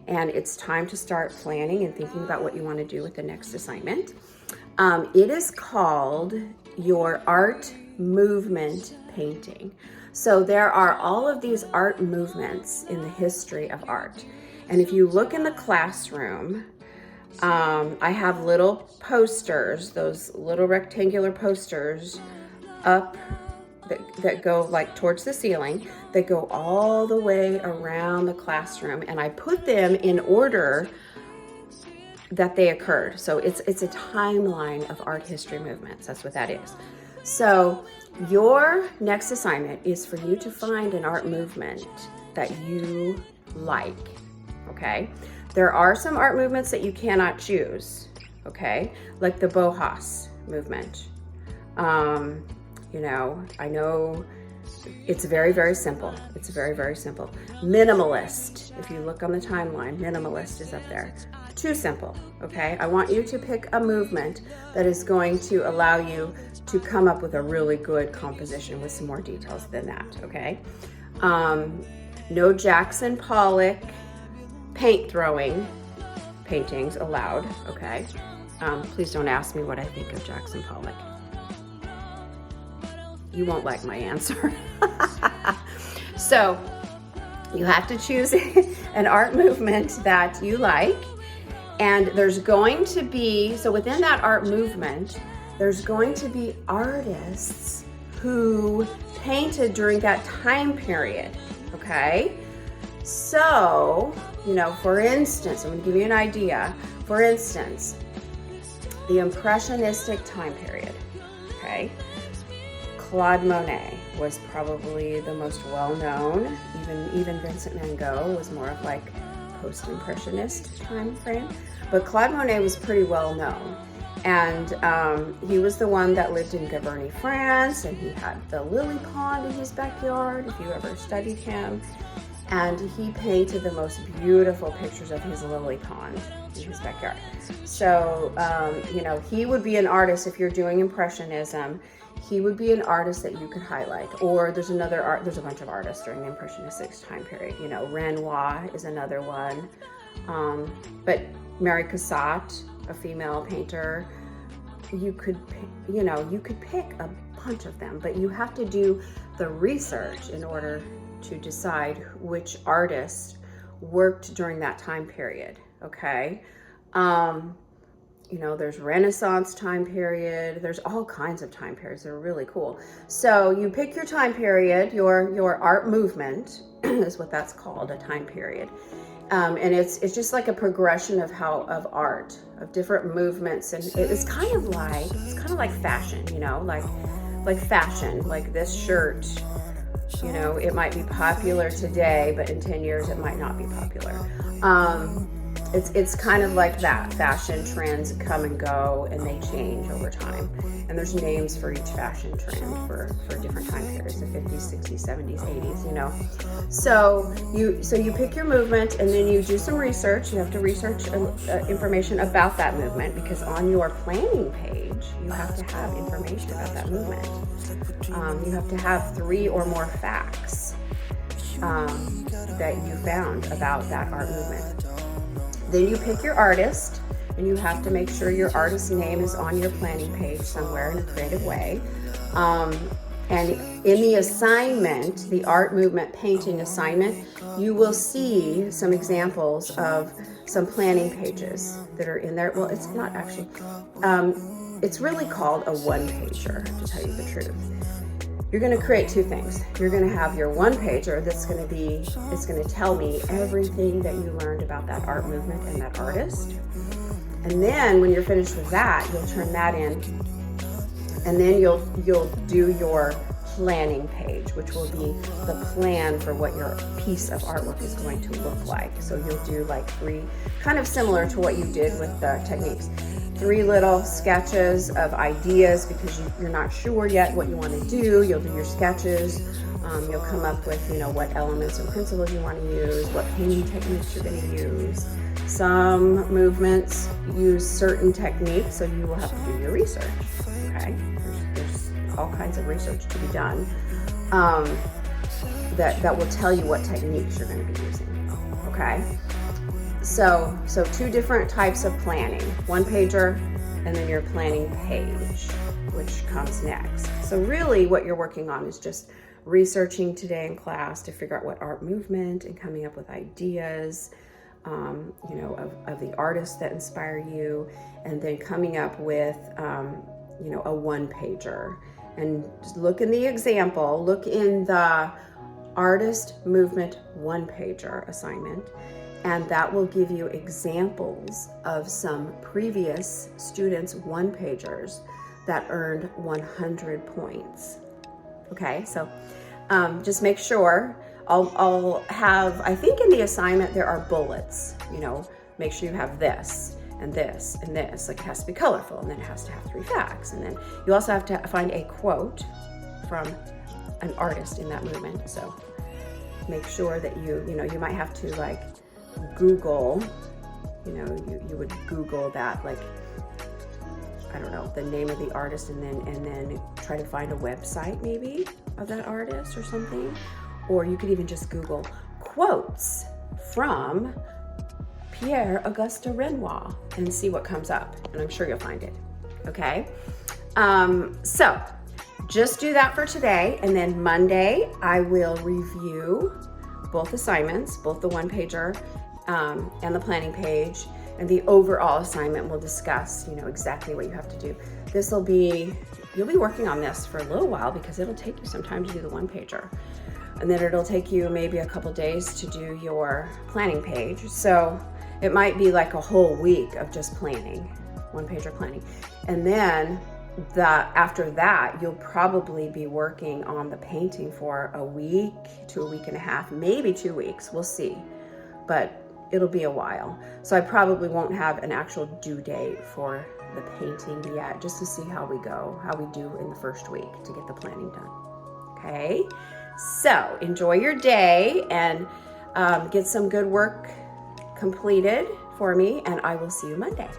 and it's time to start planning and thinking about what you want to do with the next assignment. It is called your art movement painting. So there are all of these art movements in the history of art. And if you look in the classroom, I have little posters, those little rectangular posters up that go like towards the ceiling, that go all the way around the classroom, and I put them in order that they occurred. So it's a timeline of art history movements. That's what that is. So your next assignment is for you to find an art movement that you like, okay? There are some art movements that you cannot choose, okay? Like the Bohas movement. You know, I know it's very, very simple. It's very, very simple. Minimalist, if you look on the timeline, minimalist is up there. Too simple, okay? I want you to pick a movement that is going to allow you to come up with a really good composition with some more details than that, okay? No Jackson Pollock paint throwing paintings allowed, okay? Please don't ask me what I think of Jackson Pollock. You won't like my answer. So you have to choose an art movement that you like, and there's going to be, so within that art movement, there's going to be artists who painted during that time period, okay? So, you know, for instance, I'm gonna give you an idea. For instance, the Impressionistic time period, okay? Claude Monet was probably the most well-known. Even Vincent Van Gogh was more of like post-impressionist time frame. But Claude Monet was pretty well known. And he was the one that lived in Gavarnie, France, and he had the lily pond in his backyard, if you ever studied him. And he painted the most beautiful pictures of his lily pond in his backyard. So, you know, he would be an artist if you're doing Impressionism. He would be an artist that you could highlight. Or there's there's a bunch of artists during the Impressionistic time period. You know, Renoir is another one. But Mary Cassatt, a female painter, you could pick a bunch of them, but you have to do the research in order to decide which artist worked during that time period, okay? You know, there's Renaissance time period. There's all kinds of time periods. They're really cool. So you pick your time period, your art movement is what that's called, a time period. And it's just like a progression of art, of different movements. And it's kind of like fashion, you know, like fashion, like this shirt, you know, it might be popular today, but in 10 years it might not be popular. It's kind of like that. Fashion trends come and go, and they change over time. And there's names for each fashion trend for different time periods, the 50s, 60s, 70s, 80s, you know. So you pick your movement, and then you do some research. You have to research information about that movement, because on your planning page, you have to have information about that movement. You have to have 3 or more facts that you found about that art movement. Then you pick your artist, and you have to make sure your artist's name is on your planning page somewhere in a creative way. And in the assignment, the art movement painting assignment, you will see some examples of some planning pages that are in there. Well, it's not actually, it's really called a one-pager, to tell you the truth. You're going to create 2 things. You're going to have your one-pager it's going to tell me everything that you learned about that art movement and that artist. And then when you're finished with that, you'll turn that in, and then you'll do your planning page, which will be the plan for what your piece of artwork is going to look like. So you'll do like 3, kind of similar to what you did with the techniques. 3 little sketches of ideas, because you're not sure yet what you want to do. You'll do your sketches. You'll come up with, you know, what elements and principles you want to use, what painting techniques you're going to use. Some movements use certain techniques, so you will have to do your research, okay? There's all kinds of research to be done that will tell you what techniques you're going to be using, okay? So two different types of planning, one pager and then your planning page, which comes next. So really what you're working on is just researching today in class to figure out what art movement and coming up with ideas, you know, of the artists that inspire you, and then coming up with, you know, a one pager. And just look in the example, look in the artist movement one pager assignment, and that will give you examples of some previous students one pagers that earned 100 points. Okay, so just make sure I'll have, I think in the assignment there are bullets, you know, make sure you have this and this and this, like it has to be colorful, and then it has to have 3 facts, and then you also have to find a quote from an artist in that movement. So make sure that you know, you might have to like Google, you know, you would Google that, like, I don't know, the name of the artist, and then try to find a website maybe of that artist or something. Or you could even just Google quotes from Pierre Auguste Renoir and see what comes up, and I'm sure you'll find it. Okay, so just do that for today, and then Monday I will review both assignments, both the one pager and the planning page, and the overall assignment. We'll discuss, you know, exactly what you have to do. This will be, you'll be working on this for a little while because it'll take you some time to do the one pager, and then it'll take you maybe a couple days to do your planning page. So it might be like a whole week of just planning, one pager planning, and then after that, you'll probably be working on the painting for a week to a week and a half, maybe 2 weeks, we'll see, but it'll be a while. So I probably won't have an actual due date for the painting yet, just to see how we go, how we do in the first week to get the planning done. Okay, so enjoy your day and get some good work completed for me, and I will see you Monday.